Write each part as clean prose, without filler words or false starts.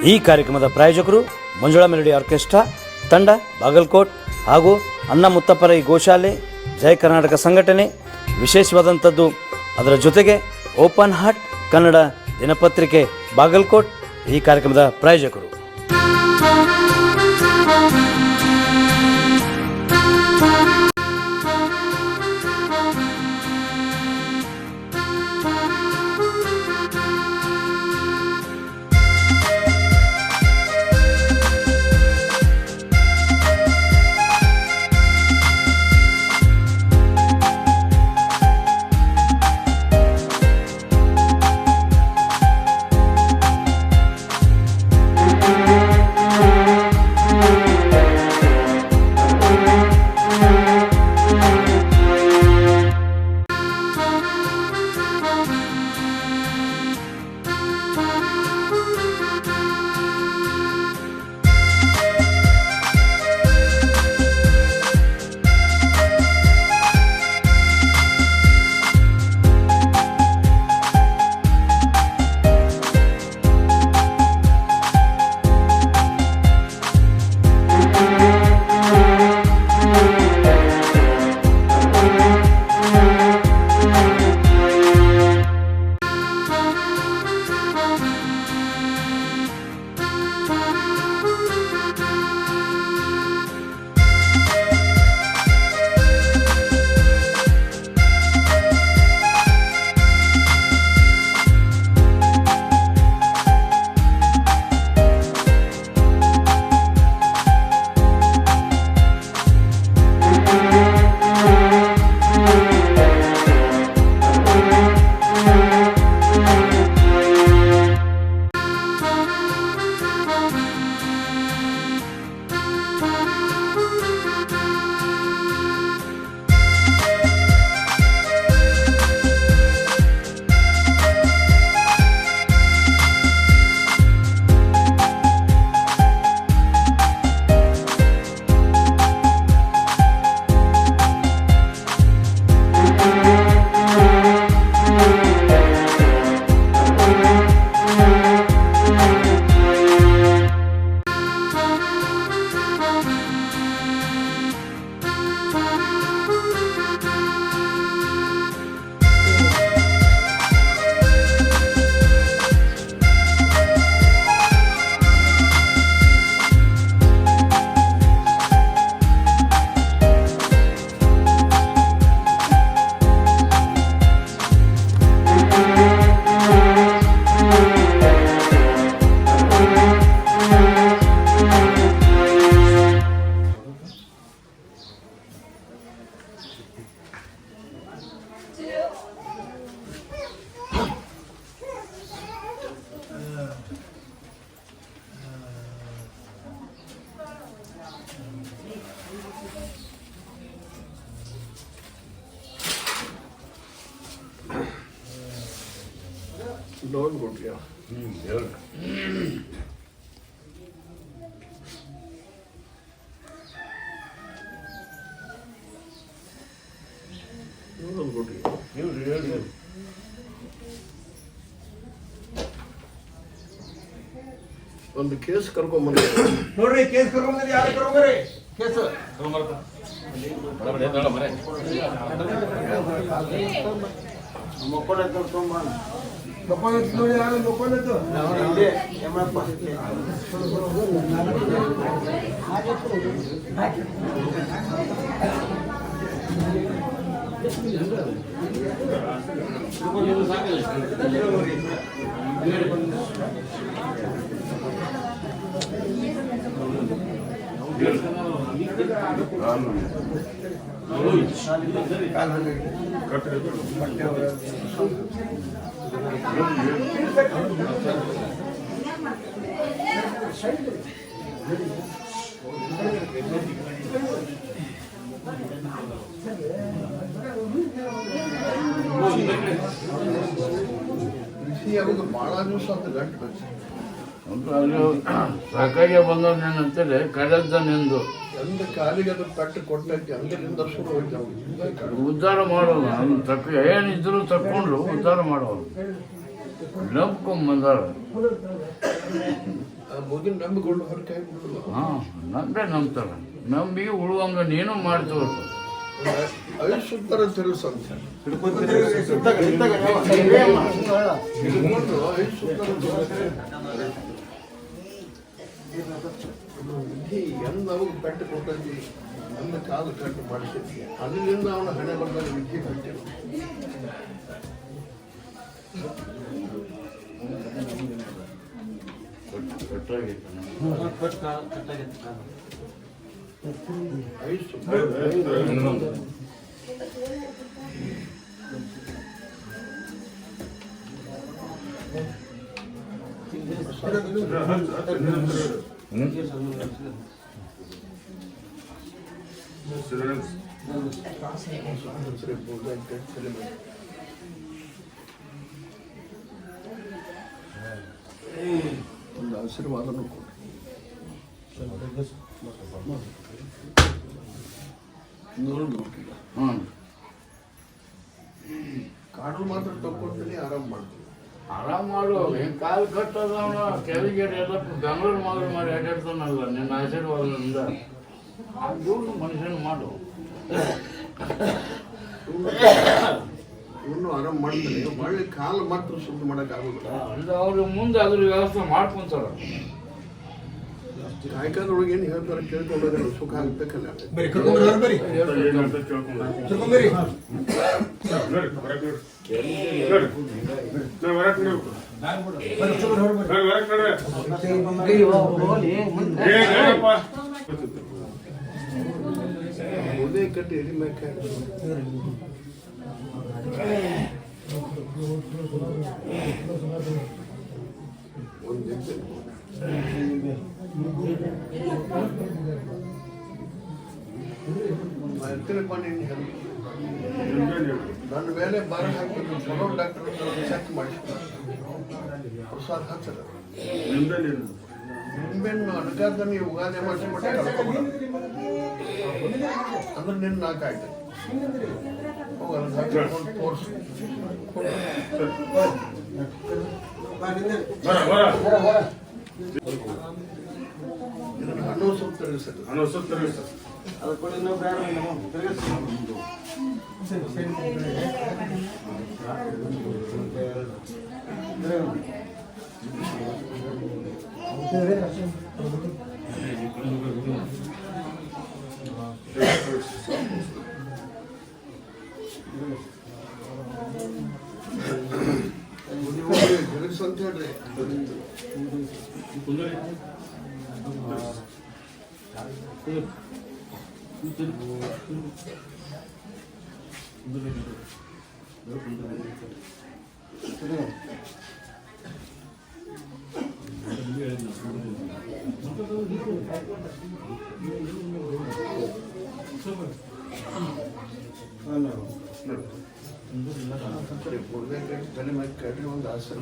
ಈ ಕಾರ್ಯಕ್ರಮದ ಪ್ರಾಯೋಜಕರು ಮಂಜುಳಾ ಮೆಲೋಡಿ ಆರ್ಕೆಸ್ಟ್ರಾ ತಂಡ ಬಾಗಲಕೋಟ್ ಹಾಗೂ ಅನ್ನ ಮುತ್ತಪ್ಪರೈ ಗೋಶಾಲೆ ಜಯ ಕರ್ನಾಟಕ ಸಂಘಟನೆ. ವಿಶೇಷವಾದಂಥದ್ದು ಅದರ ಜೊತೆಗೆ ಓಪನ್ ಹಾರ್ಟ್ ಕನ್ನಡ ದಿನಪತ್ರಿಕೆ ಬಾಗಲಕೋಟ್ ಈ ಕಾರ್ಯಕ್ರಮದ ಪ್ರಾಯೋಜಕರು. लोन घुट गया। लोन घुट गया। ಒಂದು ಕೇಸ್ ಕರ್ಕೊಂಡ್ ನೋಡ್ರಿ ಕೇಸ್ ಕರ್ಕೊಂಡ್ ಯಾರು ಕರ್ಕೊಂಡ್ರಿ ಕೇಸ್ ನೋಡಿ ಯಾರು ಮಕ್ಕೊಂಡದ್ದು ಬಹಳ ದಿವಸ ಅಂತ ಗಂಟು ಸಾಕಾಗಿ ಬಂದವನೇನಂತೇಳಿ ಕಡದ್ದನೆಂದು ಒಂದು ಕಾಲಿಗೆ ಅದು ಪೆಟ್ಟು ಕೊಟ್ಟೈತಿ ಅಂಗಡಿಯಿಂದ ಶುರು ಹೋಯ್ತು ಉದ್ಧಾರ ಮಾಡೋದು ಅವ್ನು ತಕ್ಕ ಏನಿದ್ರು ತಕ್ಕೊಂಡು ಉದ್ಧಾರ ಮಾಡೋದು ನಂಬ್ಕೊಂಡ್ ಬಂದಾರ ಆ ಮಗುನ ನಂಬಿಕೊಂಡು ಹೊರ ಕೈ ಬಿಡಲ್ಲ. ಹಾಂ ನಂಬ್ತಾರೆ. ನಂಬಿಕೆ ಉಳುವಂಗ ನೀನು ಮಾಡಿ ತೋರ್ಸು. ಐಸುತ್ತರ ತಿರುಸು ಅಂತ ಹಿಡ್ಕೊಂಡು ಐಸುತ್ತರ ಎಂದ ಅವಾಗ ಪೆಟ್ಟು ಕೊಟ್ಟಂತಿ ಅಂದ ಕಾಲು ಕಟ್ಟು ಮಾಡಿಸಿದ್ವಿ. ಅದರಿಂದ ಅವನ ಹಣೆ ಬಂದಾಗ ವಿದ್ಯೆ ಕಟ್ಟಿಲ್ಲ. ಒಂದು ಆಶೀರ್ವಾದನೂ ಕೊಡಿ. ಕಾಡು ಮಾತ್ರ ತಗೊಂಡ್ತೀನಿ, ಆರಾಮ್ ಮಾಡ್ತೀನಿ. ಆರಾಮ್ ಮಾಡು. ಹೆಂಗೆ ಕಾಲು ಕಟ್ಟದ ಕೆಳಗೆ ಎಲ್ಲ ಬೆಂಗಳೂರು ಮಾಡಿ ಅಡ್ಡಾಡ್ತಾನಲ್ಲ ನಿನ್ನ ಆಶೀರ್ವಾದದಿಂದ. ಅದು ಮನುಷ್ಯನ ಮಾಡು. ಇವನು ಆರಾಮ್ ಮಾಡ್ತಾನೆ. ಒಳ್ಳೆ ಕಾಲು ಮಾತ್ರ ಸುದ್ದಿ ಮಾಡಕ್ ಆಗುದಿಲ್ಲ. ಅಂದ್ರೆ ಅವ್ರು ಮುಂದೆ ಅದ್ರ ವ್ಯವಸ್ಥೆ ಮಾಡ್ಕೊಂತಾರ. ಕಾಯ್ಕಾದೊಳಗೆ ಏನು ಹೇಳ್ತಾರೆ ಕೇಳ್ಕೊಂಡ್ರೆ ಸುಖ ಆಗ್ಬೇಕಲ್ಲ. ಉದಯ ಕಟ್ಟಿ ಎಲ್ಲಿ ಮೇಕ ಒಂದು ನನ್ನ ಮೇಲೆ ಬಾರ ಹಾಕಿದ್ರು ಚಲೋ ಡಾಕ್ಟರ್ ಚೆಕ್ ಮಾಡಿಸ್ತಾರೆ. ಪ್ರಸಾದ್ ಹಚ್ಚದ ನಿಂಬೆಣ್ಣು ಅಡ್ಗಾದ ನೀವು ಉಗಾದಿ ಮಾಡಿಸ್ಬಿಟ್ಟೆ ಕಳ್ಕೊಬಿಡ ಅಂದ್ರೆ ನಿನ್ನ ನಾಲ್ಕಾಯ್ತು. ಹೋಗಲ್ಲ ಹಾಕಿಕೊಂಡು ತೋರಿಸು. ಹಣ್ಣು ಸೊಪ್ಪು ತರಿಸದು. ಅಂತ ಹೇಳ್ರಿ. ತಲೆ ಮೇಲೆ ಕಡ್ರಿ ಒಂದು ಆಸರೆ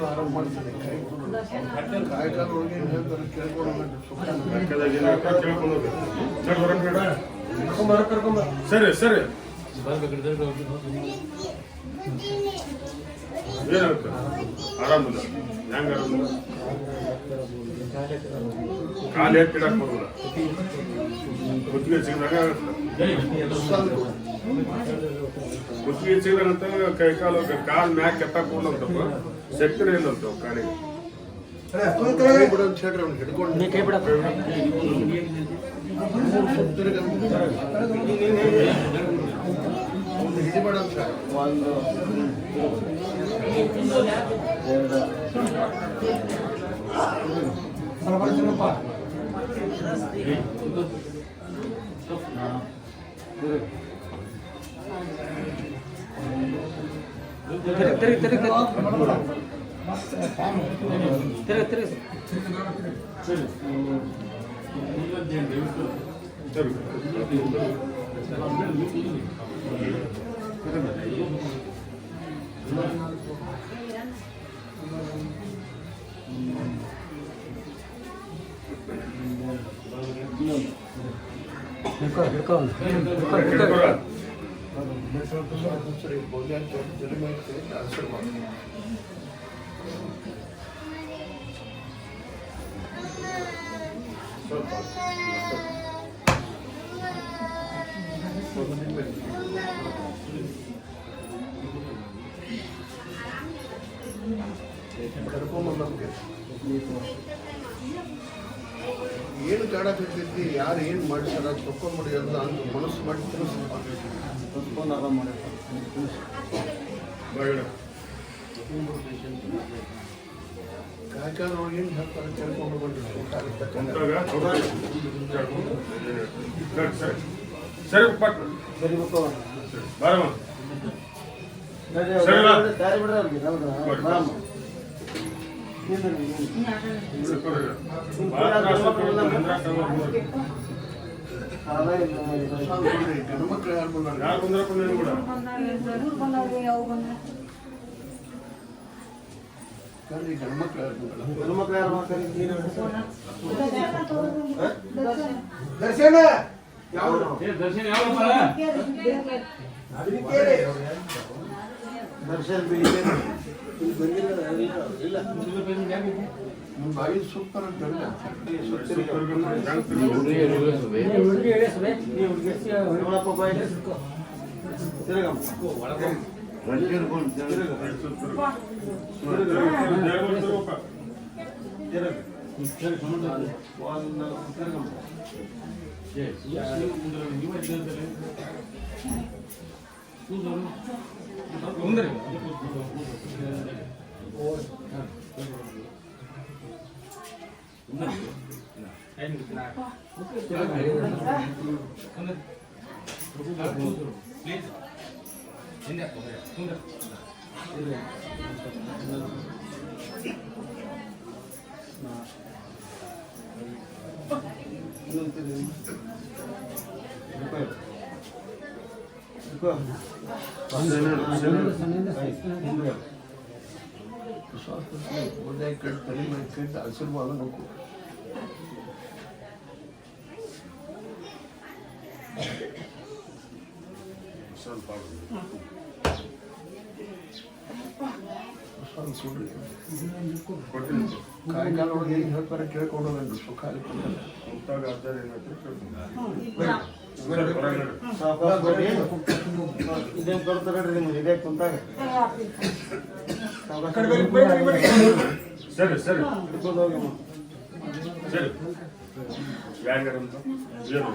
ಆರಾಮ್ ಮಾಡ್ತಾರೆ. ಕಾಯ್ಕಾಲ ಒಳಗೆ ಏನು ಹೇಳ್ತಾರೆ ಕೇಳ್ಕೊಂಡು ಸರಿ ಸರಿ ಏನಾಗುತ್ತೆ ಆರಾಮಿಲ್ಲ. ಹೆಂಗ ಆರಾಮಿಲ್ಲ? ಕಾಲು ಎತ್ತಿಡಕ್ ಬರೋಲ್ಲ. ಕುತ್ತಿಗೆ ಸಿಗದಾಗ ಕುತ್ತಿಗೆ ಸಿಗದಂತ ಕೈ ಕಾಲು ಕಾಲು ಮ್ಯಾಕ್ ಕೆತ್ತಕ್ ಹೋದಂತಪ್ಪ ಸೆಕ್ಟರ್ ಇಲ್ಲಂತ ಕಾಲಿಗೆ ಬಿಡು ಅಂತ ಹೇಳ್ರಿ. ಅವ್ನು ಹಿಡ್ಕೊಂಡು ಹಿಡಿಬೇಡ ಅಂತ ಸರಿ ಬೋಲ್ಯಾಕ ಜಲಮೆ ಆನ್ಸರ್ ಮಾಡಿ ಕರ್ಕೊಂಬಂದವ್ರಿಗೆ ಏನು ಕಾಡಕತ್ತೈತಿ ಯಾರು ಏನು ಮಾಡಿಸ್ಯಾರ ತಕೊಂಡ್ಬಿಡಿ ಅಂತ ಅಂತ ಮನಸ್ಸು ಮಾಡಿ ತಿಳಿಸ್ಬೇಕು ಕಾಯ್ಕಾರೊಳಗೆ ಏನು ಹೇಳ್ತಾರೆ ಕೇಳ್ಕೊಂಡು ಬಂದು ಸರಿ ಪಟ್ ಬಾರಮ್ಮ ಗಣಮಕ್ಳು ಯಾರು ಬಂದಾರ ಯಾರು ಬಂದ್ರಪ್ಪ ನೀನು ಕೂಡ ಗಣಮಕ್ಳು ಯಾರು ದರ್ಶನ ಯಾವ ದರ್ಶನ ಯಾವ ನಿಮ್ಮ ಬಾಯಿ ಸೂಪರ್ ಅಂತ ತಲೆ ಮೇಲೆ ಕೆಟ್ಟು ಆಶೀರ್ವಾದ ನೋಕು ಕಾಯ್ಕಾಲ ಒಳಗೆ ಏನು ಹೇಳ್ತಾರೆ ಕೇಳ್ಕೊಂಡು ಹೋಗಂಡು ಸುಖ ಇದೇನು ಕೊಡ್ತಾರೆ ನಿಮ್ಗೆ ಇದೇ ಕುಂತಾಗ ಸರಿ ಸರಿ ಹಿಡ್ಕೊಂಡು ಹೋಗಿ ಸರಿ ಯಾರ್ಯಾರಂತ ಏನು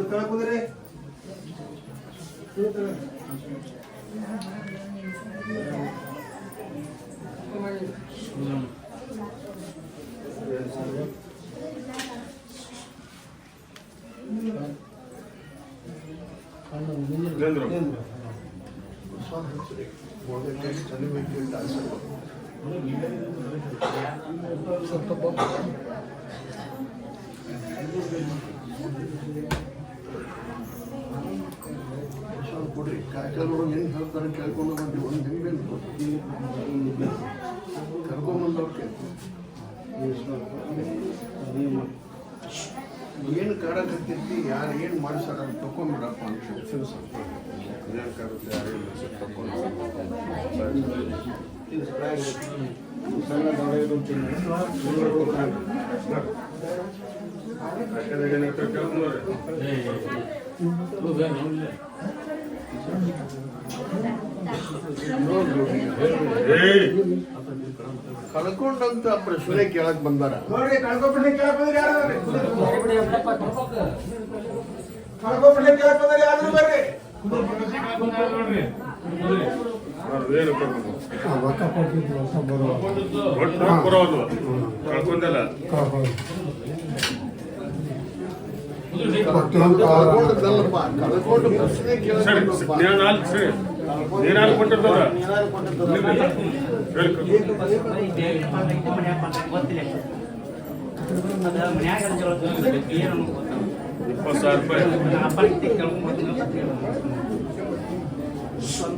ಕಳ್ಕೊಂಡ್ರಿ ತಲೆ ಮೇಲೆ ಕೆಟ್ಟು ಆಶೀರ್ವಾದ ಕೊಡ್ರಿ ಕಾಯ್ಕಾಲ ಒಳಗೆ ಏನು ಹೇಳ್ತಾರೆ ಕೇಳ್ಕೊಂಡು ಬಂದು ಒಂದು ನಿಂಬೆ ಕರ್ಕೊಂಬಂದವ್ರಿಗೆ ಏನು ಕಾಡಕತ್ತೈತಿ ಯಾರು ಏನು ಮಾಡಿಸ್ಯಾರ ಅಂತ ತಕೊಂಡ್ಬಿಡಪ್ಪ ಅಂತ ತಿಳಿಸ ಸಣ್ಣ ಕಳ್ಕೊಂಡಂತ ಪ್ರಶ್ನೆ ಕೇಳಕ್ ಬಂದಾರ ನೋಡ್ರಿ ಕಳ್ಕೊಬಿಡ್ಲಿ ಕೇಳಕ್ ಬಂದ್ರೆ ಯಾರು ಕಳ್ಕೊಬಿಡ್ಲಿ ಕೇಳಕ್ ಬಂದ್ರೆ ಯಾರು ಬರ್ರಿ ಏನು ಒಟ್ಟು ಕೊರೋದು ಕಳ್ಕೊಂಡಲ್ಲ ಕಳ್ಕೊಂಡದ್ದಲ್ಲಪ್ಪ ಕಳ್ಕೊಂಡು ಪ್ರಶ್ನೆ ಸರಿ ಕೇಳಕ್ ನಾನು ಸರಿ ನೀರಾರು ಕೊಟ್ಟಿರ್ತದ ಏನಾದ್ರು ಕೊಟ್ಟಿರ್ತದ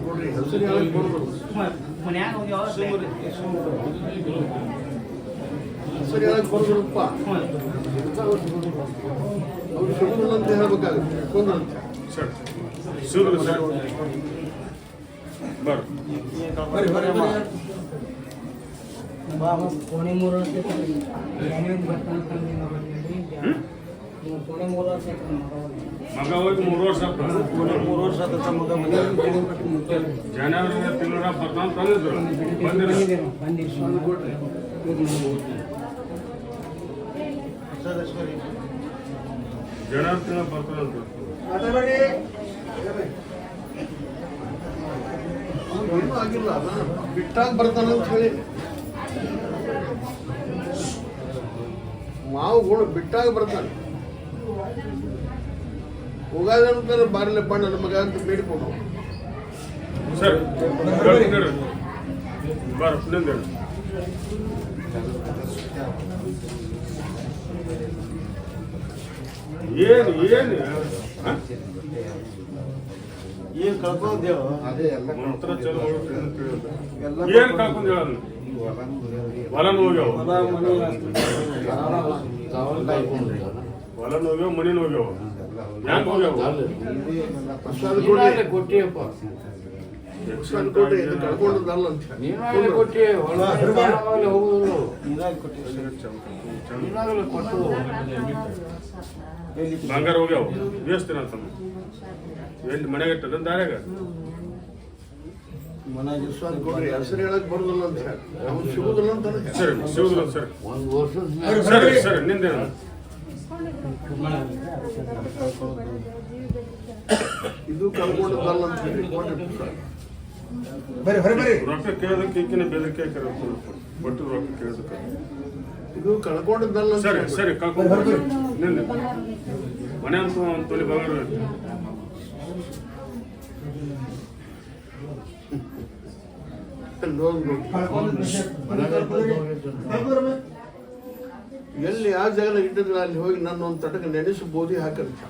ಕೊಡ್ರಿ ಹೆಸರು ಹೇಳಕ್ ಬರೋದು ಹೆಸರು ಹೇಳಕ್ ಬರೋದ್ರಪ್ಪ ಅವ್ರು ಸಿಗುದಿಲ್ಲ ಅಂತ ಹೇಳ್ಬೇಕಾಗುತ್ತೆ ಕೊಂದ್ರಂತ ಸರ್ ಶಿವಗುರು ಸರ್ ಬರ್ರಿ ಬರ್ರಿ ಬರ್ರಿ ಅಮ್ಮ. ಪೋಣೆ 3 ವರ್ಷ ಪೋಣೆ 3 ವರ್ಷ ಮಗ ಹೋಗಿ 3 ವರ್ಷ ಆಯ್ತು. 3 ವರ್ಷ ಆತ ಮಗ ಮನೆ ಜನವರಿ ತಿಂಗಳ ಬರ್ತಾನ ತಂದಿದ್ರು ಬಂದಿರ ಜನವರಿ ತಿಂಗಳ ಬರ್ತಾನಂತ ಮಾತಾಡಬೇಡಿ ಏನೂ ಆಗಿಲ್ಲ ಅದ ಬಿಟ್ಟಾಗ ಬರ್ತಾನಂತ ಹೇಳಿ ಮಾವುಗಳು ಬಿಟ್ಟಾಗ ಬರ್ತಾನೆ ಹೋಗಾದಂತ ಬಾರಲೆಪ್ಪ ನನ್ನ ಮಗ ಅಂತ ಬೇಡ್ಕೊಂಡು ಸರ್ ಬರ ನಿಂದ ಏನು ಏನು ಹ? ಏನ್ ಕಳ್ಕೊಂಡೇವು ಮಂತ್ರ ಚಲೋ ಏನ್ ಕಳ್ಕೊಂಡ್ ಹೇಳ ಹೊಲ ಹೋಗ್ಯಾವ ಹೊಲ ಮನೆ ಹೊಲ ಹೋಗ್ಯಾವ ಮನೆ ಹೋಗ್ಯಾವ ಯಾಕೆ ಹೋಗ್ಯಾವ ಪ್ರಸಾದ ಕೊಡ್ರಿ ಕೊಟ್ಟಿಯಪ್ಪ ಪ್ರಸಾದ ಕೊಡ್ರಿ ಇದು ಕಳ್ಕೊಂಡದಲ್ಲ ಅಂತ ನೀನಾಗಲೇ ಕೊಟ್ಟಿ ಹೊಲವಾಗಲೇ ಹೋಗುದು ನೀರಾಗಿ ಕೊಟ್ಟಿವಿ ನೀನಾಗಲೇ ಕೊಟ್ಟು ಬಂಗಾರ ಹೋಗ್ಯಾವ ಬೇಸ್ತೀನ ತಮ್ಮ ಎಲ್ಲಿ ಮನೆಗೆ ಇಟ್ಟದ ದಾರ್ಯಾಗ ಮನೆಗೆ ಪ್ರಸಾದ ಕೊಡ್ರಿ ಹೆಸರು ಹೇಳಕ್ ಬರೋದಿಲ್ಲ ಅಂತ ಹೇಳಿ ಅವ್ನು ಸಿಗುದಿಲ್ಲ ಅಂತ ಸರಿ ಶಿವಗುರು ಸರ್ ಒಂದು ವರ್ಷದ ಸರಿ ಸರಿ ನಿಂದೇನು ಇದು ಕಳ್ಕೊಂಡದಲ್ಲ ಅಂತ ಹೇಳಿ ಕೊಡ್ರಿ ಪ್ರಸಾದ ಬರ್ರಿ ಬರ್ರಿ ಬರ್ರಿ ರೊಕ್ಕ ಕೇಳೋದಕ್ಕೆ ಈಕಿನ ಬೆದರಿಕೆ ಹಾಕ್ಯಾರ ಒಟ್ಟು ರೊಕ್ಕ ಕೇಳೋದಕ್ಕೆ ಇದು ಕಳ್ಕೊಂಡದಲ್ಲ ಅಂತ ಸರಿ ಹೇಳಿ. ಸರಿ ಕಳ್ಕೊಂಡು ನಿಂದೆ ಮನೆ ಅಂತ ಒಂದು ತೊಲಿ ಬಂಗಾರ ನೋಡ್ಬೋದು. ಬರ್ರಿ ಎಲ್ಲಿ ಯಾವ ಜಾಗ ಇಟ್ಟಿದ್ರೆ ಅಲ್ಲಿ ಹೋಗಿ ನನ್ನ ಒಂದು ತಟಕ ನೆನೆಸಿ ಬೋಧಿ ಹಾಕಂತ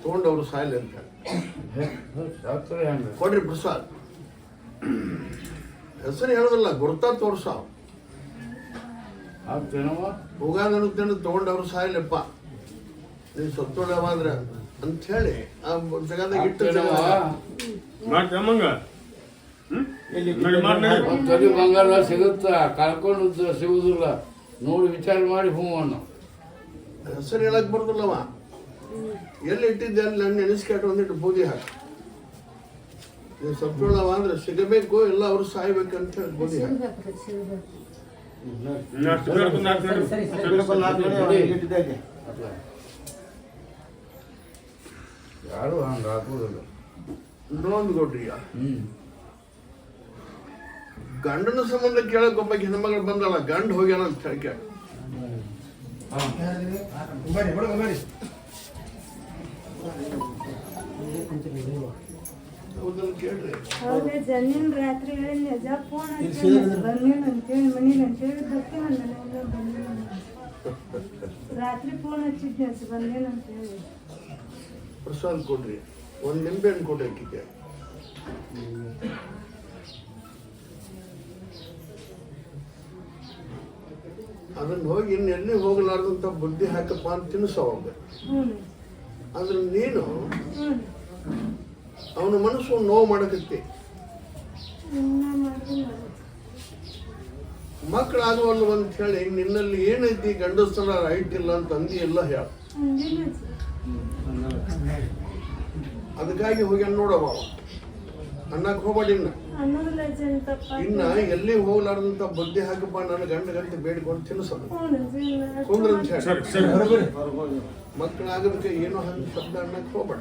ತಗೊಂಡು ಅವ್ರು ಸಾಯ್ಲಿ ಅಂತ ಶಾಸ್ತ್ರ ಹೆಂಗ ಕೊಡ್ರಿ ಪ್ರಸಾದ್ ಹೆಸರು ಹೇಳೋದಿಲ್ಲ ಗುರ್ತಾ ತೋರ್ಸಾವ್ ಆಗ್ತೇನವ ಹೋಗಾದನು ತಗೊಂಡು ಅವ್ರು ಸಾಯ್ಲಪ್ಪ ನೀನು ಸತ್ತೋಳವಾದ್ರ ಅಂತ ಹೇಳಿ ಆ ಜಗದಾಗ ಇಟ್ಟು ಆಗ್ತೇನವ ಮಾಡ್ತಮ್ಮಂಗ ನೋಡಿ ಮಾಡಿ ಒಂದು ತೊಲಿ ಬಂಗಾರ ಸಿಗುತ್ತಾ ಕಳ್ಕೊಂಡು ಸಿಗುದಿಲ್ಲ ನೋಡಿ ವಿಚಾರ ಮಾಡಿ ಹ್ಞೂ ಅನ್ನೋ ಹೆಸರು ಹೇಳಕ್ ಬರೋದಿಲ್ಲವ ಎಲ್ಲಿ ಇಟ್ಟಿದ್ದೆ ಅಲ್ಲಿ ನನ್ನ ನೆನೆಸ್ಕಾಟ ಒಂದಿಟ್ಟು ಬೋಧಿ ಹಾಕ ನೀವು ಸತ್ತೋಳವ ಅಂದ್ರೆ ಸಿಗಬೇಕು ಎಲ್ಲ ಅವ್ರು ಸಾಯ್ಬೇಕಂತ ಹೇಳಿ ಬೋಧಿ ಹಾಕ ಅಷ್ಟು ಬೇಡ್ಕೊಂಡು ಹಾಕ್ತಾರೆ ಇಟ್ಟಿದ್ದೆ ಯಾರು ಹಂಗೆ ಹಾಕುದಿಲ್ಲ ಇನ್ನೊಂದು ಕೊಡ್ರಿ ಗಂಡನ ಸಂಬಂಧ ಕೇಳಕ್ ಒಬ್ಬ ಹೆಣ್ಮಗಳು ಬಂದಲ್ಲ ಗಂಡ ಹೋಗ್ಯಾನ ಅಂತ ಹೇಳಿ ಬರ್ರಿ ಹುಡುಗ ಬರ್ರಿ ಹೌದಲ್ಲ ಕೇಳ್ರಿ ಹೌದೇ ಜಮೀನ್ ರಾತ್ರಿ ಹೇಳಿ ನಿಜ ಫೋನ್ ಹಚ್ಚಿ ಬಂದಿನ ಅಂತೇಳಿ ಮನೆಗೆ ಅಂತೇಳಿ ಗೊತ್ತೇ ಬಂದಿನ ರಾತ್ರಿ ಫೋನ್ ಹಚ್ಚಿದ್ದೆ ಬಂದಿನ ಅಂತೇಳಿ ಪ್ರಸಾದ್ ಕೊಡ್ರಿ ಒಂದು ನಿಂಬೆ ಹಣ್ಣು ಕೊಡ್ರಿ ಅಕ್ಕಿಗೆ ಅದನ್ನ ಹೋಗಿ ಇನ್ನೆಲ್ಲಿ ಹೋಗಲಾರ್ದಂತ ಬುದ್ಧಿ ಹಾಕಪ್ಪ ಅಂತ ತಿನ್ನಿಸೋವಾಗ ಹ್ಞೂ ಆದ್ರೆ ನೀನು ಹ್ಞೂ ಅವನ ಮನಸ್ಸು ನೋವು ಮಾಡಕತ್ತಿ ಇನ್ನ ಮಾಡಿಲ್ಲ ಮಕ್ಕಳಾಗುವಲ್ಲ ಅಂತ ಹೇಳಿ ನಿನ್ನಲ್ಲಿ ಏನೈತಿ ಗಂಡಸ್ತರ ರೈಟ್ ಇಲ್ಲ ಅಂತ ಅಂದಿ ಎಲ್ಲ ಹೇಳ ಹಂಗಿಲ್ಲ ಅದಕ್ಕಾಗಿ ಹೋಗಿ ನೋಡವ ಅನ್ನಕ್ ಹೋಗ್ಬೇಡಿ ಇನ್ನ ಅನ್ನೋದಿಲ್ಲ ಜನ ತಪ್ಪ ಇನ್ನ ಎಲ್ಲಿ ಹೋಗ್ಲಾರ್ದಂತ ಬುದ್ಧಿ ಹಾಕಪ್ಪ ನನ್ನ ಗಂಡ ಗಂಟೆ ಬೇಡ್ಕೊಂಡು ತಿನ್ನಿಸೋದು ಹ್ಞೂ ಕುಂದ್ರ ಅಂತ ಹೇಳಿ ಸರಿ ಸರಿ ಬರ್ರಿ ಮಕ್ಕಳಾಗೋದಕ್ಕೆ ಏನೋ ಹಂಗೆ ಶಬ್ದ ಅನ್ನಕ್ ಹೋಗ್ಬೇಡ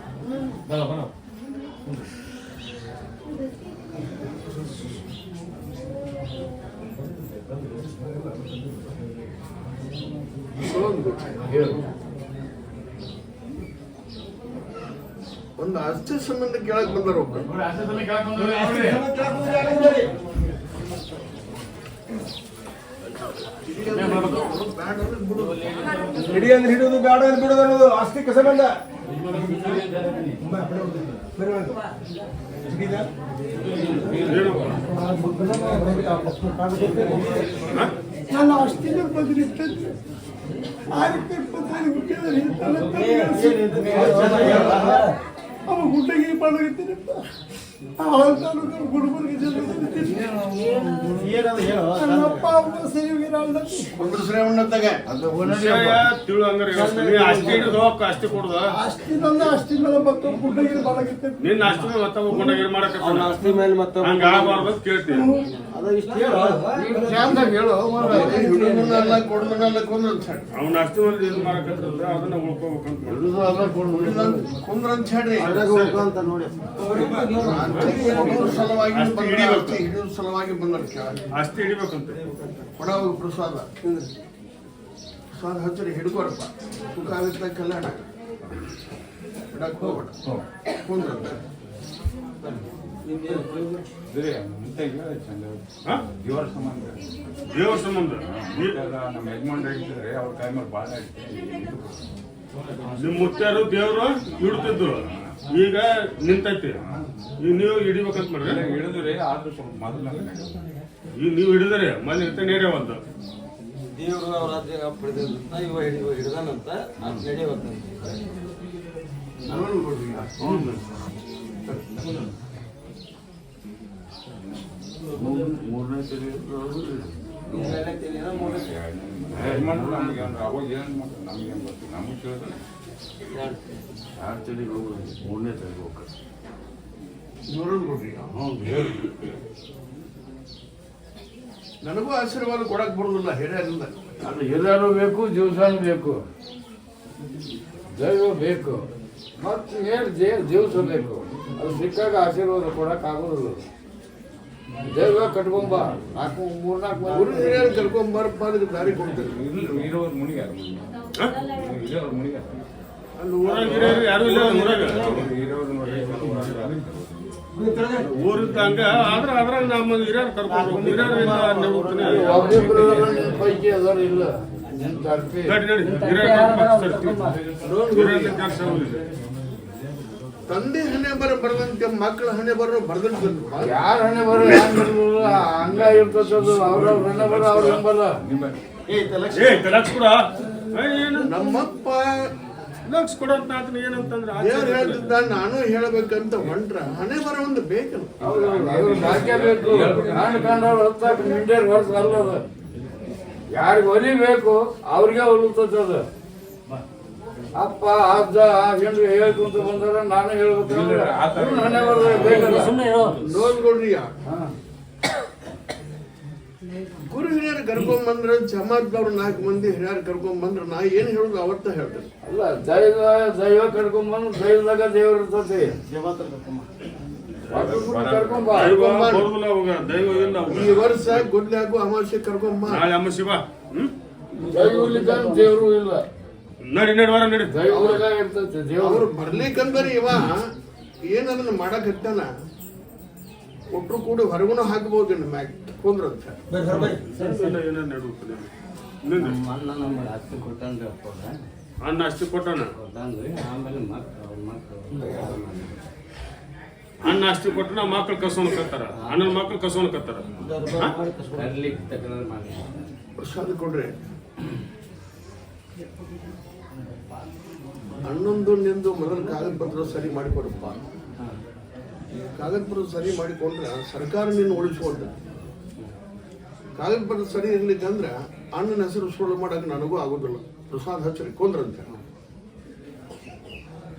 ಒಂದು ಆಸ್ತಿ ಸಂಬಂಧ ಕೇಳಕ್ ಬಂದಾರ ಒಬ್ರು. ನೋಡಿ ಆಸೆ ಕೇಳಕ್ ಬಂದ್ರೆ ನೋಡಿ. ಬ್ಯಾಡ ಅಂದ್ರೆ ಬಿಡು. ಹಿಡಿ ಅಂದ್ರೆ ಹಿಡಿಯೋದು, ಬೇಡ ಅಂದ್ರೆ ಬಿಡೋದು ಅನ್ನೋದು ಆಸ್ತಿ ಸಂಬಂಧ. ನನ್ನ ಅಷ್ಟಿನ ಬದಲಿರ್ತದೆ. ಅವ ಗುಡ್ಡಗೆ ಮಾಡಾಕತ್ತೀನಪ್ಪ. ತಿಳು ಹಂಗಾರೆ ಅಷ್ಟೇ ಹಿಡಿದು ಅಷ್ಟೇ ಕೊಡುದ ನಿನ್ನ ಅಷ್ಟು ಮತ್ತೆ ಗುಂಡಗಿರಿ ಮಾಡಕತ್ತಾನ ಆಸ್ತಿ ಮೇಲೆ ಮತ್ತೆ ಹಂಗ ಆಗಬಾರ್ದು ಅಂತ ಕೇಳ್ತೀನಿ. ಅವ್ನ ಅಷ್ಟು ಮಂದಿ ಇದು ಮಾಡಕತ್ತಲ್ಲ ಅದನ್ನ ಉಳ್ಕೋಬೇಕಂತ ಕುಂದ್ರ ಅಂತ ಹೇಳ್ರಿ. ಅಂತ ನೋಡಿ ಹಿಡಿಯೋ ಸಲುವಾಗಿ ಬಂದ ಅಷ್ಟೇ ಹಿಡಿಬೇಕಂತ ಕೊಡವ ಪ್ರಸಾದ ಪ್ರಸಾದ ಹಚ್ಚರಿ ಹಿಡ್ಕೊರಪ್ಪ. ಸುಖ ಆಗುತ್ತೆ, ಕಲ್ಯಾಣ ಹಿಡಕ್ ಹೋಗ್ಬೇಡ. ಕುಂದ್ರ ದೇವರ ಸಂಬಂಧ ದೇವ್ರ ಸಂಬಂಧ ನಮ್ಮ ಯಜಮಾನ್ರು ಹೇಳ್ತಿದ್ರೆ ಅವ್ರ ಕೈ ಮೇಲೆ ಭಾಳ ನಿಮ್ ಮುತ್ಯಾರು ದೇವ್ರು ಹಿಡ್ತಿದ್ರು, ಈಗ ನಿಂತೈತಿ. ಈಗ ನೀವು ಹಿಡಿಬೇಕಂತ ಮಾಡ್ರಿ. ಹಿಡಿದ್ರೆ ಆದ್ರೂ ಸ್ವಲ್ಪ ಮೊದಲ ಈಗ ನೀವು ಹಿಡಿದ್ರೆ ಮನೆ ಇರ್ತ ನೇರೇ ಒಂದು ದೇವರು ಅವ್ರ ರಾಜ್ಯ ಪಡೆದಂತ ಇವ ಹಿಡಿದಾನಂತ ನಡೆಯಬೇಕಂತ. ಮೂರನೇ ಯಜಮಾನ್ರು ನಮಗೆ ಅಂದ್ರೆ ಅವಾಗ ಏನು ಮಾಡ್ತಾರೆ ನಮಗೇನು ಗೊತ್ತು, ನಮಗೆ ಕೇಳಿದ್ರೆ 2 ತಲೆಗೆ ಹೋಗೋದು 3ನೇ ತಲೆಗೆ ಹೋಗ್ತಾರೆ. ನನಗೂ ಆಶೀರ್ವಾದ ಕೊಡಕ್ ಬರುದಿಲ್ಲ ಹಿರಿಯರಿಂದ. ಅದು ಹಿರಿಯರು ಬೇಕು, ಜೀವಸಾನು ಬೇಕು, ದೈವ ಬೇಕು, ಮತ್ತು ಏನು ಜೀವಸ ಬೇಕು. ಅದು ಸಿಕ್ಕಾಗ ಆಶೀರ್ವಾದ ಕೊಡಕ್ ಆಗೋದಿಲ್ಲ. ದೈವ ಕಟ್ಕೊಂಬ 3-4 ಗುರು ಹಿರಿಯರು ಕರ್ಕೊಂಬರಪ್ಪ ಅದಕ್ಕೆ ದಾರಿ ಕೊಡ್ತಾರೆ. ಇರೋರು ಮುನಿಗಾರ ಇರೋರು ಮುನಿಗಾರ ಅಲ್ಲಿ ಊರಾಗ ಹಿರಿಯರು ಯಾರು ಇಲ್ಲ ಊರಾಗ. ಇರೋರು ನೋಡಿ ಊರಿದ್ದ ಹಂಗ ಆದ್ರ ಅದ್ರಾಗ ನಮ್ಮ ಹಿರಿಯರು ಕರ್ಕೊಂಡು ಒಬ್ಬಿಬ್ರು ಪೈಕಿ ಅದರ ಇಲ್ಲ ನಿನ್ ತರ್ಪಿ ತಂದೆ ಹಣೆ ಬರದಂತೆ ಮಕ್ಕಳ ಹಣೆ ಬರೋ ಬರ್ದಂತ ಯಾರ ಹಣೆ ಬರೋ ಹಂಗ ಇರ್ತದ. ಅವ್ರವ್ರ ಹಣೆ ಬರೋ ಅವ್ರ ಹೆಂಬಲ್ಲ. ಏನು ನಮ್ಮಪ್ಪ ಲಕ್ಷ ಕೊಡೋಂತ ಏನಂತಂದ್ರೆ ದೇವ್ರು ಹೇಳ್ತಿದ್ದ, ನಾನು ಹೇಳ್ಬೇಕಂತ ಹೊಂಟ್ರ ಹಣೆ ಬರೋ ಒಂದು ಬೇಕಲ್ಲ. ಭಾಗ್ಯ ಬೇಕು. ಕಂಡವ್ರು ಹೊತ್ತಾಕ ಮಿಂಡೇರ್ ವರ್ಷ ಅಲ್ಲದ. ಯಾರಿಗೆ ಹೊಲಿಬೇಕು ಅವ್ರಿಗೆ ಹೊಲುತ್ತದ. ಅಪ್ಪ ಅಜ್ಜ ಹೆಂಡ್ರಿ ಹೇಳ್ಕೊಂತ ಬಂದಾರ, ನಾನು ಹೇಳ್ಬೇಕಂದ್ರೆ ಹಣೆ ಬರೋ ಬೇಕಲ್ಲ. ನೋಡ್ಕೊಡ್ರಿ. ಗುರು ಹಿರಿಯರು ಕರ್ಕೊಂಬಂದ್ರ ಜಮಾತ್ದವ್ರು 4 ಮಂದಿ ಹಿರಿಯರು ಕರ್ಕೊಂಬಂದ್ರ ನಾ ಏನ್ ಹೇಳುದು ಅವತ್ತ ಹೇಳ್ತೇನೆ. ಅಲ್ಲ ದೈವ ಕರ್ಕೊಂಬಂದು ದೈವದಾಗ ದೇವ್ರ ಇರ್ತತಿ. ಕರ್ಕೊಂಬ ದೈವ ಇಲ್ಲ. ಈ ವರ್ಷ ಗುಡ್ಲಾಗು ಅಮಾವಾಸ್ಯೆ ಕರ್ಕೊಂಬ. ನಾಳೆ ಅಮ್ಮ ಶಿವ ದೈವ ಇಲ್ಲಿದ್ದ ದೇವ್ರು ಇಲ್ಲ. ನಡಿ ವಾರ ನಡಿ. ದೈವದಾಗ ಇರ್ತತಿ ದೇವ್ರು. ಅವ್ರು ಬರ್ಲಿಕ್ಕಂದ್ರೆ ಇವ ಏನದನ್ನ ಮಾಡಕ್ ಹತ್ತಾನ ಒಟ್ರು ಕೂಡ ಹೊರಗುನ ಹಾಕಬಹುದು ಮ್ಯಾಗ್ ಕುಂದ್ರಂತ. ಅನ್ನ ಅಷ್ಟು ಕೊಟ್ಟಾನ. ಅನ್ನ ಅಷ್ಟು ಕೊಟ್ಟನ ಮಕ್ಳು ಕಸೋನ್ ಕತ್ತಾರ, ಅಣ್ಣನ ಮಕ್ಳು ಕಸೋನ್ ಕತ್ತಾರ. ಪ್ರಸಾದ ಕೊಡ್ರಿ. ಹನ್ನೊಂದು ನಿಂದು ಮೊದಲು ಕಾಗದ ಪತ್ರ ಸರಿ ಮಾಡಿಕೊಡಪ್ಪ. ಕಾಗದ ಪತ್ರ ಸರಿ ಮಾಡಿಕೊಂಡ್ರೆ ಸರ್ಕಾರ ನಿನ್ನ ಉಳಿಸ್ಕೊಂಡ್ರೆ. ಕಾಗದ ಪತ್ರ ಸರಿ ಇರ್ಲಿಕ್ಕಂದ್ರೆ ಅಣ್ಣನ ಹೆಸರು ಸುಳ್ಳು ಮಾಡಕ್ಕೆ ನನಗೂ ಆಗೋದಿಲ್ಲ. ಪ್ರಸಾದ ಹಚ್ಚರಿ ಕೊಂದ್ರಂತೆ.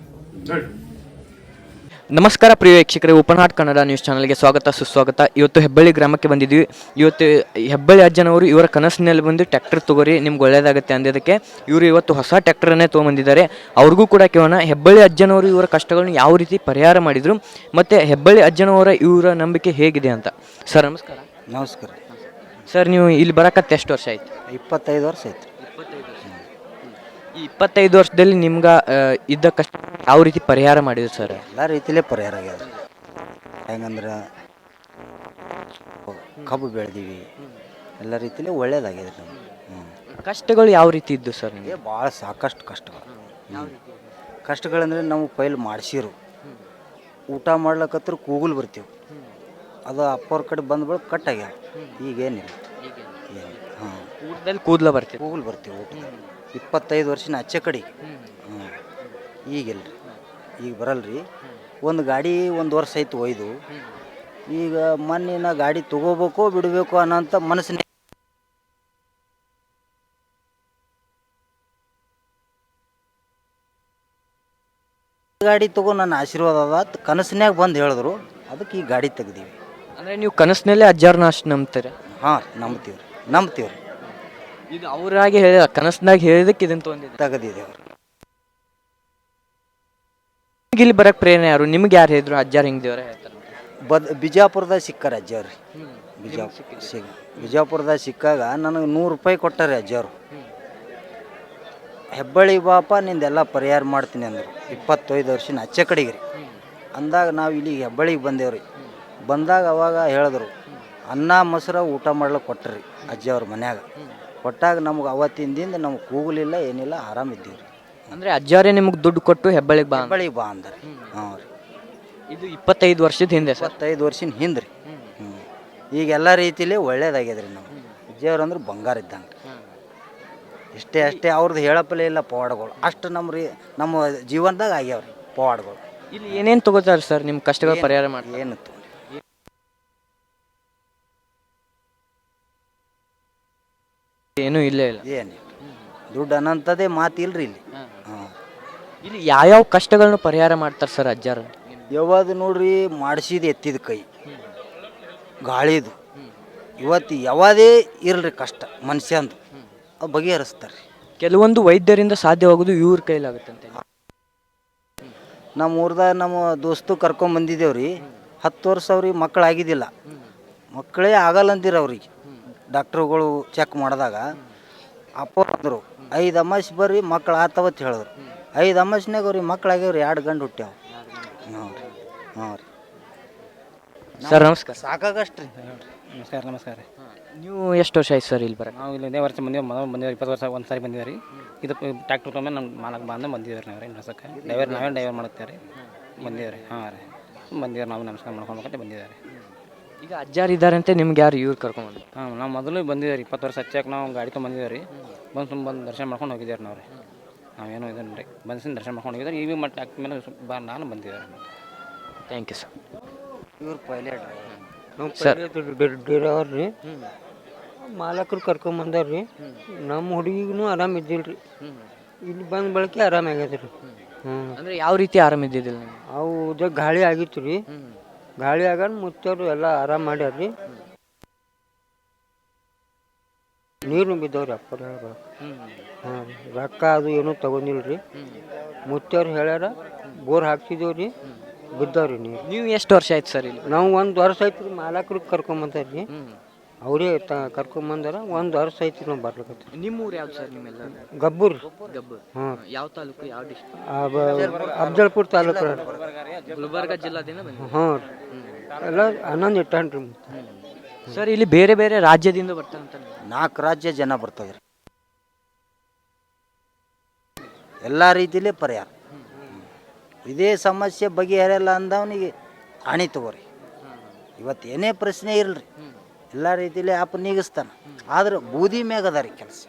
ನಮಸ್ಕಾರ ಪ್ರಿಯ ವೀಕ್ಷಕರೇ, ಓಪನ್ ಹಾರ್ಟ್ ಕನ್ನಡ ನ್ಯೂಸ್ ಚಾನಲ್ಗೆ ಸ್ವಾಗತ ಸುಸ್ವಾಗತ. ಇವತ್ತು ಹೆಬ್ಬಳ್ಳಿ ಗ್ರಾಮಕ್ಕೆ ಬಂದಿದ್ವಿ. ಇವತ್ತು ಹೆಬ್ಬಳ್ಳಿ ಅಜ್ಜನವರು ಇವರ ಕನಸಿನಲ್ಲಿ ಬಂದು ಟ್ರ್ಯಾಕ್ಟರ್ ತೊಗೊರಿ ನಿಮ್ಗೆ ಒಳ್ಳೆಯದಾಗುತ್ತೆ ಅಂದಿದ್ದಕ್ಕೆ ಇವರು ಇವತ್ತು ಹೊಸ ಟ್ರ್ಯಾಕ್ಟರನ್ನೇ ತೊಗೊಂಬಂದಿದ್ದಾರೆ. ಅವ್ರಿಗೂ ಕೂಡ ಕೇಳೋಣ ಹೆಬ್ಬಳ್ಳಿ ಅಜ್ಜನವರು ಇವರ ಕಷ್ಟಗಳನ್ನು ಯಾವ ರೀತಿ ಪರಿಹಾರ ಮಾಡಿದರು ಮತ್ತು ಹೆಬ್ಬಳ್ಳಿ ಅಜ್ಜನವರ ಇವರ ನಂಬಿಕೆ ಹೇಗಿದೆ ಅಂತ. ಸರ್ ನಮಸ್ಕಾರ. ನಮಸ್ಕಾರ ಸರ್, ನೀವು ಇಲ್ಲಿ ಬರಕತ್ತೆ ಎಷ್ಟು ವರ್ಷ ಆಯ್ತು? 25 ವರ್ಷ ಆಯ್ತು. ಈ 25 ವರ್ಷದಲ್ಲಿ ನಿಮ್ಗೆ ಇದ್ದ ಕಷ್ಟ ಯಾವ ರೀತಿ ಪರಿಹಾರ ಮಾಡಿದ್ರು ಸರ್? ಎಲ್ಲ ರೀತಿಲೇ ಪರಿಹಾರ ಆಗ್ಯದ. ಹೆಂಗಂದ್ರೆ ಕಬ್ಬು ಬೆಳೆದೀವಿ, ಎಲ್ಲ ರೀತಿಲೇ ಒಳ್ಳೇದಾಗ್ಯದ ನಮ್ಗೆ. ಕಷ್ಟಗಳು ಯಾವ ರೀತಿ ಇದ್ದು ಸರ್ ನಿಮಗೆ? ಭಾಳ ಸಾಕಷ್ಟು ಕಷ್ಟಗಳು. ಕಷ್ಟಗಳಂದ್ರೆ ನಾವು ಪೈಲ್ ಮಾಡಿಸಿರು, ಊಟ ಮಾಡ್ಲಕತ್ರ ಕೂಗುಲ್ ಬರ್ತೀವಿ, ಅದು ಅಪ್ಪವ್ರ ಕಡೆ ಬಂದ ಬಳಿಕ ಕಟ್ ಆಗ್ಯಾವ. ಈಗೇನಿಲ್ಲ, ಏನು ಹಾಂ ಊಟದಲ್ಲಿ ಕೂದಲ ಬರ್ತೀವಿ, ಕೂಗುಲ್ ಬರ್ತೀವಿ ಊಟದಾಗ. 25 ವರ್ಷನ ಅಚ್ಚೆ ಕಡೆ. ಹ್ಞೂ ಈಗಿಲ್ರಿ, ಈಗ ಬರಲ್ರಿ. ಒಂದು ಗಾಡಿ 1 ವರ್ಷ ಆಯ್ತು ಒಯ್ದು. ಈಗ ಮೊನ್ನೆ ಗಾಡಿ ತೊಗೋಬೇಕು ಬಿಡಬೇಕು ಅನ್ನೋಂಥ ಮನಸ್ಸಿನ ಗಾಡಿ ತಗೋ ನನ್ನ ಆಶೀರ್ವಾದ ಅದ ಕನಸಿನ್ಯಾಗ ಬಂದು ಹೇಳಿದ್ರು, ಅದಕ್ಕೆ ಈ ಗಾಡಿ ತೆಗ್ದೀವಿ. ಅಂದರೆ ನೀವು ಕನಸಿನಲ್ಲೇ ಅಜ್ಜಾರನ ಅಷ್ಟು ನಂಬ್ತೀರ? ಹಾಂ ನಂಬ್ತೀವಿ ರೀ. ಇದು ಅವರಾಗಿ ಹೇಳಿದ ಕನಸಿನಾಗ ಹೇಳಿದಕ್ಕೆ ಇದನ್ನು ತೊಗೊಂಡಿದ್ದೆ ತೆಗೆದಿದ್ದೇವೆ. ಇಲ್ಲಿ ಬರಕ್ಕೆ ಪ್ರೇರಣೆ ಯಾರು? ನಿಮ್ಗೆ ಯಾರು ಹೇಳಿದ್ರು ಅಜ್ಜಾರ್ ಹಿಂಗೆ ದೇವರ ಹೇಳ್ತಾರೆ? ಬಿಜಾಪುರದಾಗ ಸಿಕ್ಕಾರ ಅಜ್ಜವ್ರಿ. ಬಿಜಾಪುರದಾಗ ಸಿಕ್ಕಾಗ ನನಗೆ 100 ರೂಪಾಯಿ ಕೊಟ್ಟಾರೆ ಅಜ್ಜವ್ರು. ಹೆಬ್ಬಳ್ಳಿ ಬಾಪ ನಿಂದೆಲ್ಲ ಪರಿಹಾರ ಮಾಡ್ತೀನಿ ಅಂದರು. 25 ವರ್ಷನ ಅಚ್ಚೆ ಕಡೆಗೆ ರೀ. ಅಂದಾಗ ನಾವು ಇಲ್ಲಿಗೆ ಹೆಬ್ಬಳ್ಳಿಗೆ ಬಂದೇವ್ರಿ. ಬಂದಾಗ ಅವಾಗ ಹೇಳಿದ್ರು, ಅನ್ನ ಮೊಸರು ಊಟ ಮಾಡ್ಲಿಕ್ಕೆ ಕೊಟ್ಟರಿ ಅಜ್ಜಿಯವ್ರ ಮನ್ಯಾಗ. ಕೊಟ್ಟಾಗ ನಮ್ಗೆ ಅವತ್ತಿನ ದಿನ ನಮ್ಗೆ ಕೂಗಲಿಲ್ಲ, ಏನಿಲ್ಲ, ಆರಾಮಿದ್ದೀವಿ ರೀ. ಅಂದರೆ ಅಜ್ಜಾರೇ ನಿಮ್ಗೆ ದುಡ್ಡು ಕೊಟ್ಟು ಹೆಬ್ಬಳ್ಳಿಗೆ ಬಾ ಅಂದ್ರಿ. ಹಾಂ ರೀ. ಇದು 25 ವರ್ಷದ ಹಿಂದೆ ಸರ್? 25 ವರ್ಷದ ಹಿಂದೆ ರೀ. ಈಗ ಎಲ್ಲ ರೀತಿಲೇ ಒಳ್ಳೇದಾಗ್ಯದ ರೀ. ನಮ್ಗೆ ಅಜ್ಜಿಯವ್ರು ಅಂದ್ರೆ ಬಂಗಾರ ಇದ್ದಂಗೆ. ಅಷ್ಟೇ ಅವ್ರದ್ದು ಹೇಳಪ್ಪಲೇ ಇಲ್ಲ ಪವಾಡಗಳು. ಅಷ್ಟು ನಮ್ಮ ಜೀವನದಾಗ ಆಗ್ಯಾವ್ರಿ ಪವಾಡಗಳು. ಇಲ್ಲಿ ಏನೇನು ತಗೋತಾರೆ ಸರ್ ನಿಮ್ಮ ಕಷ್ಟಗಳ ಪರಿಹಾರ ಮಾಡಿ? ಏನು ಏನೂ ಇಲ್ಲೇ ಇಲ್ಲ, ಏನಿಲ್ಲ. ದುಡ್ಡು ಅನ್ನೋಂಥದ್ದೇ ಮಾತಿಲ್ರಿ ಇಲ್ಲಿ. ಹಾಂ, ಇಲ್ಲಿ ಯಾವ್ಯಾವ ಕಷ್ಟಗಳನ್ನ ಪರಿಹಾರ ಮಾಡ್ತಾರೆ ಸರ್ ಅಜ್ಜಾರ? ಯಾವಾಗ ನೋಡ್ರಿ ಮಾಡಿಸಿದ ಎತ್ತಿದ ಕೈ, ಗಾಳಿದು, ಇವತ್ತು ಯಾವದೇ ಇರಲ್ರಿ ಕಷ್ಟ ಮನುಷ್ಯಂದು ಅದು ಬಗೆಹರಿಸ್ತಾರೆ. ಕೆಲವೊಂದು ವೈದ್ಯರಿಂದ ಸಾಧ್ಯವಾಗೋದು ಇವ್ರ ಕೈಲಾಗುತ್ತಂತೆ. ನಮ್ಮ ಊರ್ದಾಗ ನಮ್ಮ ದೋಸ್ತು ಕರ್ಕೊಂಬಂದಿದ್ದೇವ್ರಿ. 10 ವರ್ಷ ಅವ್ರಿಗೆ ಮಕ್ಕಳಾಗಿದ್ದಿಲ್ಲ. ಮಕ್ಕಳೇ ಆಗಲ್ಲ ಅಂದಿರ ಅವ್ರಿಗೆ. ಡಾಕ್ಟ್ರುಗಳು ಚೆಕ್ ಮಾಡಿದಾಗ ಅಪ್ಪ ಅಂದರು 5 ಅಮಾಸೆ ಬರ್ರಿ ಮಕ್ಕಳು ಆತವತ್ತು ಹೇಳಿದ್ರು. 5 ಅಮಾಸ್ನಾಗ ಅವ್ರಿಗೆ ಮಕ್ಕಳಾಗ್ಯವ್ರಿ, 2 ಗಂಡು ಹುಟ್ಟ್ಯಾವ. ಹಾಂ ರೀ. ಸರ್ ನಮಸ್ಕಾರ. ಸಾಕಾಗಷ್ಟು ರೀ. ನಮಸ್ಕಾರ. ನೀವು ಎಷ್ಟು ವರ್ಷ ಆಯ್ತು ಸರ್ ಇಲ್ಲಿ ಬರೋಕ್ಕೆ? ನಾವು ಇಲ್ಲಿ ಇದೇ ವರ್ಷ ಬಂದೇವೆ. ಮೊದಲು ಬಂದೇವೆ 20 ವರ್ಷ ಒಂದು ಸಾರಿ ಬಂದಿದ್ದೀವಿ ರೀ. ಇದು ಟ್ಯಾಕ್ಟ್ರ್ ತೊಗೊಂಡು ನಮ್ಮ ಮಾಲಕ್ಕೆ ಬಂದು ಬಂದಿದ್ದೀವಿ ರೀ. ನಾವು ರೀ ನಡ್ಸೋಕ್ಕೆ ನಾವೇ ಮಾಡುತ್ತೇವೆ ರೀ. ಬಂದಿದ್ದೀವಿ ರೀ. ಹಾಂ ರೀ, ಬಂದಿದ್ದಾರೆ. ನಾವು ನಮಸ್ಕಾರ ಮಾಡ್ಕೊಂಡ್ಬೇಕಂತ ಬಂದಿದ್ದಾರೆ. ಈಗ ಅಜ್ಜಾರು ಇದ್ದಾರಂತೆ, ನಿಮ್ಗೆ ಯಾರು ಇವ್ರು ಕರ್ಕೊಂಡು? ಹಾಂ, ನಾವು ಮೊದಲು ಬಂದಿದ್ದೀವಿ ರೀ. 20 ವರ್ಷ ಹಚ್ಚಾಕ ನಾವು ಗಾಡಿ ತೊಗೊಂಬಂದಿದ್ದೀವಿ ರೀ. ಬಂದು ದರ್ಶನ ಮಾಡ್ಕೊಂಡು ಹೋಗಿದ್ದೀವಿ ನಾವು ರೀ. ನಾವೇನು ಇದನ್ನು ರೀ ಬಂದು ದರ್ಶನ ಮಾಡ್ಕೊಂಡು ಹೋಗಿದ್ದಾರೆ. ಈಗ ಮತ್ತೆ ಟ್ಯಾಕ್ಟ್ರ್ ಮೇಲೆ ನಾನು ಬಂದಿದ್ದಾರೆ. Thank you sir. ಇವ್ರು ಪೈಲಟ್ ಡ್ರೈವರ್ ರೀ. ಮಾಲಕರು ಕರ್ಕೊಂಬಂದಾರ್ರಿ. ನಮ್ಮ ಹುಡುಗಿಗೂ ಆರಾಮ ಇದ್ದಿಲ್ಲ ರೀ. ಇಲ್ಲಿ ಬಂದ ಬಳಕೆ ಆರಾಮ ಆಗ್ಯದ ರೀ. ಅಂದರೆ ಯಾವ ರೀತಿ ಆರಾಮ ಇದ್ದಿದ್ದಿಲ್ಲ? ಅವು ಗಾಳಿ ಆಗಿತ್ತು ರೀ. ಗಾಳಿ ಆಗ ಮುಚ್ಚೋರು ಎಲ್ಲ ಆರಾಮ ಮಾಡ್ಯಾರ್ರಿ. ನೀರು ಬಿದ್ದವ್ರಿ ಅಪ್ಪರ. ಹಾಂ, ರೊಕ್ಕ ಅದು ಏನೂ ತಗೊಂಡಿಲ್ಲ ರೀ. ಮುಚ್ಚೋರು ಹೇಳ್ಯಾರ, ಬೋರ್ ಹಾಕ್ಸಿದೇವ್ರಿ, ಬಿದ್ದವ್ರಿ ನೀರು. ನೀವು ಎಷ್ಟು ವರ್ಷ ಆಯ್ತು ಸರ್ ಇಲ್ಲಿ? ನಾವು 1 ವರ್ಷ ಆಯ್ತು ರೀ. ಮಾಲಕರು ಕರ್ಕೊಂಬಂದಾರ್ರಿ. ಅವರೇ ಕರ್ಕೊಂಬಂದಾರ. 1 ವರ್ಷ ಆಯ್ತು ನಾವು ಬರ್ಲಿಕ್ಕೆ. ನಿಮ್ಮ ಊರು ಯಾವ್ದು ಸರ್ ನಿಮ್ಮೆಲ್ಲ? ಗಬ್ಬೂರ್. ಹಾಂ. ಯಾವ ತಾಲೂಕು, ಯಾವ ಡಿಸ್ಟ್ರಿಕ್ಟ್? ಅಫ್ಜಲ್ಪುರ ತಾಲೂಕು. ಗುಲ್ಬರ್ಗ ಜಿಲ್ಲಾದಿಂದ ಬಂದ? ಹಾಂ ರೀ. ಎಲ್ಲ 11 ಇಟ್ಟಾನ್ರಿ. ಸರ್ ಇಲ್ಲಿ ಬೇರೆ ಬೇರೆ ರಾಜ್ಯದಿಂದ ಬರ್ತಾರಂತ? 4 ರಾಜ್ಯ ಜನ ಬರ್ತದ್ರಿ. ಎಲ್ಲ ರೀತಿಲೇ ಪರಿಹಾರ. ಇದೇ ಸಮಸ್ಯೆ ಬಗೆಹರಿಯಲ್ಲ ಅಂದವನಿಗೆ ಹಣಿ ತಗೋರಿ. ಇವತ್ತು ಏನೇ ಪ್ರಶ್ನೆ ಇರಲ್ರಿ, ಎಲ್ಲ ರೀತಿಲೇ ಆಪ ನೀಗಿಸ್ತಾನೆ. ಆದ್ರೆ ಬೂದಿ ಮ್ಯಾಗ ಅದ ರೀ ಕೆಲಸ.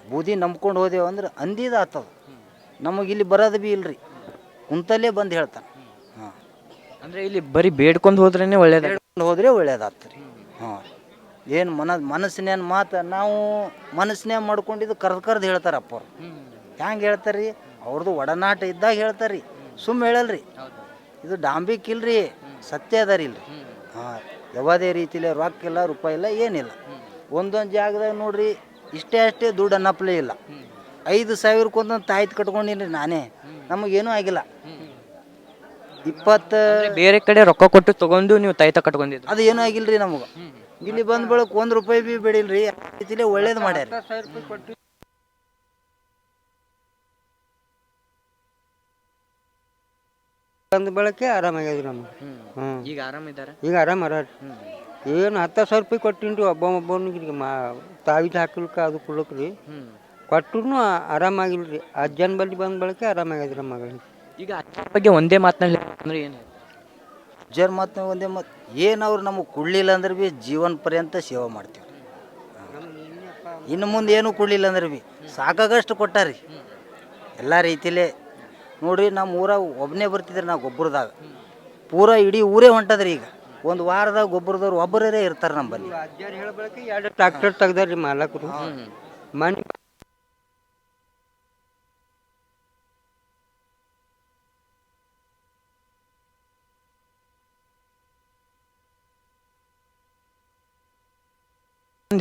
ಬೂದಿ ನಂಬ್ಕೊಂಡು ಹೋದೆವು ಅಂದ್ರೆ ಅಂದಿದ ಆತದ. ನಮಗಿಲ್ಲಿ ಬರೋದು ಭೀ ಇಲ್ರಿ, ಕುಂತಲ್ಲೇ ಬಂದು ಹೇಳ್ತಾನೆ. ಹಾಂ, ಅಂದರೆ ಇಲ್ಲಿ ಬರೀ ಬೇಡ್ಕೊಂಡು ಹೋದ್ರೇ ಒಳ್ಳೇದು, ಹೋದ್ರೆ ಒಳ್ಳೇದಾಗ್ತದೆ. ಹಾಂ, ಏನು ಮನಸ್ಸಿನೇನು ಮಾತು ನಾವು ಮನಸ್ಸಿನೇ ಮಾಡ್ಕೊಂಡಿದ್ದು ಕರ್ದು ಹೇಳ್ತಾರಪ್ಪ ಅವ್ರು. ಹೆಂಗೆ ಹೇಳ್ತಾರೆ ರೀ? ಅವ್ರದ್ದು ಒಡನಾಟ ಇದ್ದಾಗ ಹೇಳ್ತಾರೆ ರೀ, ಸುಮ್ಮ ಹೇಳಲ್ರಿ. ಇದು ಡಾಂಬಿಕಿಲ್ರಿ, ಸತ್ಯ ಅದ ರೀ ಇಲ್ರಿ. ಹಾಂ, ಯಾವುದೇ ರೀತಿಲಿ ರೊಕ್ಕ ಇಲ್ಲ, ರೂಪಾಯಿ ಇಲ್ಲ, ಏನಿಲ್ಲ. ಒಂದೊಂದು ಜಾಗದಾಗ ನೋಡ್ರಿ ಅಷ್ಟೇ ದುಡ್ಡು ಅನ್ನಪ್ಪಲೇ ಇಲ್ಲ. 5,000 ಒಂದೊಂದು ತಾಯ್ತು ಕಟ್ಕೊಂಡಿನಿ ನಾನೇ, ನಮಗೇನೂ ಆಗಿಲ್ಲ. 20 ಬೇರೆ ಕಡೆ ರೊಕ್ಕ ಕೊಟ್ಟು ತಗೊಂಡು ನೀವು ತಾಯ್ತ ಕಟ್ಕೊಂಡಿದ್ದು, ಅದು ಏನೂ ಆಗಿಲ್ರಿ ನಮಗೆ. ಇಲ್ಲಿ ಬಂದ ಬಳಕ 1 ರೂಪಾಯಿ ಭೀ ಬೇಡಿಲ್ರಿ. ರೀತಿಲೇ ಒಳ್ಳೇದು ಮಾಡ್ಯಾರ. ಬಂದ ಬಳಕೆ ಆರಾಮಾಗ್ಯದ್ರಿ ನಮ್ಗೆ. ಹ್ಞೂ ಈಗ ಆರಾಮಿದ್ದಾರೆ. ಈಗ ಆರಾಮ ಅರ ಏನು 10,000 ರೂಪಾಯಿ ಕೊಟ್ಟಿನ್ರಿ ಒಬ್ಬನಿಗೆ ತಾವಿದ ಹಾಕ್ಲಿಕ್ಕೆ ಅದು ಕೊಡ್ಲಿಕ್ಕೆ ರೀ ಕೊಟ್ಟರು ಆರಾಮಾಗಿಲ್ರಿ. ಅಜ್ಜನ ಬಳಿ ಬಂದ ಬಳಕೆ ಆರಾಮಾಗ್ಯದ್ರಿ ನಮ್ಮ ಮಗಳಿಗೆ. ಈಗ ಅಜ್ಜನ ಬಗ್ಗೆ ಒಂದೇ ಮಾತನಾಡಿ ಅಂದ್ರೆ ಏನು? ಅಜ್ಜರ ಮಾತು ಒಂದೇ ಮಾತು, ಏನು ಅವ್ರು ನಮಗೆ ಕೊಡಲಿಲ್ಲ ಅಂದ್ರೆ ಭೀ ಜೀವನ ಪರ್ಯಂತ ಸೇವೆ ಮಾಡ್ತೀವಿ. ಇನ್ನು ಮುಂದೆ ಏನೂ ಕೊಡಲಿಲ್ಲ ಅಂದ್ರೆ ಭೀ ಸಾಕಾಗಷ್ಟು ಕೊಟ್ಟಾರಿ ಎಲ್ಲ ರೀತಿಲೇ. ನೋಡಿರಿ ನಮ್ಮ ಊರಾಗ ಒಬ್ಬನೇ ಬರ್ತಿದ್ರಿ ನಾವು ಗೊಬ್ಬರದಾಗ, ಪೂರಾ ಇಡೀ ಊರೇ ಹೊಂಟದ್ರಿ. ಈಗ ಒಂದು ವಾರದಾಗ ಗೊಬ್ಬರದವ್ರು ಒಬ್ಬರೇ ಇರ್ತಾರೆ ನಮ್ಮಲ್ಲಿ. ಅಜ್ಜಾರು ಹೇಳ ಬಳಕೆ 2 ಟ್ರಾಕ್ಟರ್ ತೆಗ್ದಾರ್ರಿ ಮಾಲಕರು. ಮನೆ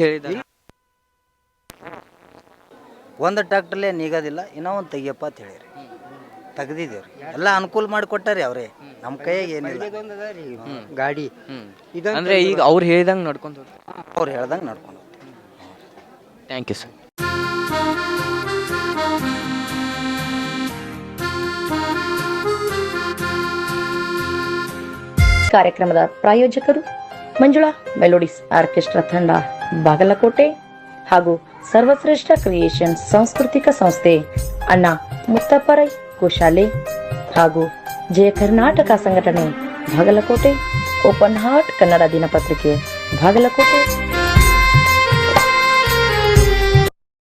ಹೇಳಿದ್ದಾರೆ. ಒಂದು ಟ್ಯಾಕ್ಟ್ರಲ್ಲೇ ನೀಗೋದಿಲ್ಲ, ಇನ್ನೂ ಒಂದು ತೆಗಿಯಪ್ಪ ಅಂತ ಹೇಳಿರಿ, ತೆಗ್ದಿದ್ದೇವ್ರಿ. ಎಲ್ಲ ಅನುಕೂಲ ಮಾಡಿಕೊಟ್ಟಾರಿ ಅವರೇ, ನಮ್ಮ ಕೈಯಾಗ ಏನಿಲ್ಲ. ಗಾಡಿ ಅಂದ್ರೆ ಈಗ ಅವ್ರು ಹೇಳಿದಂಗೆ ನಡ್ಕೊಂಡು ಅವ್ರು ಹೇಳ್ದಂಗೆ ನಡ್ಕೊಂಡು ಹೋಗ್ತೀವಿ. Thank you sir. ಕಾರ್ಯಕ್ರಮದ ಪ್ರಾಯೋಜಕರು ಮಂಜುಳಾ ಮೆಲೋಡಿಸ್ ಆರ್ಕೆಸ್ಟ್ರಾ ತಂಡ ಬಾಗಲಕೋಟೆ ಹಾಗೂ ಸರ್ವಶ್ರೇಷ್ಠ ಕ್ರಿಯೇಷನ್ ಸಾಂಸ್ಕೃತಿಕ ಸಂಸ್ಥೆ ಅಣ್ಣ ಮುತ್ತಪ್ಪರೈ ಗೋಶಾಲೆ ಹಾಗೂ ಜಯ ಕರ್ನಾಟಕ ಸಂಘಟನೆ ಬಾಗಲಕೋಟೆ, ಓಪನ್ ಹಾರ್ಟ್ ಕನ್ನಡ ದಿನಪತ್ರಿಕೆ ಬಾಗಲಕೋಟೆ.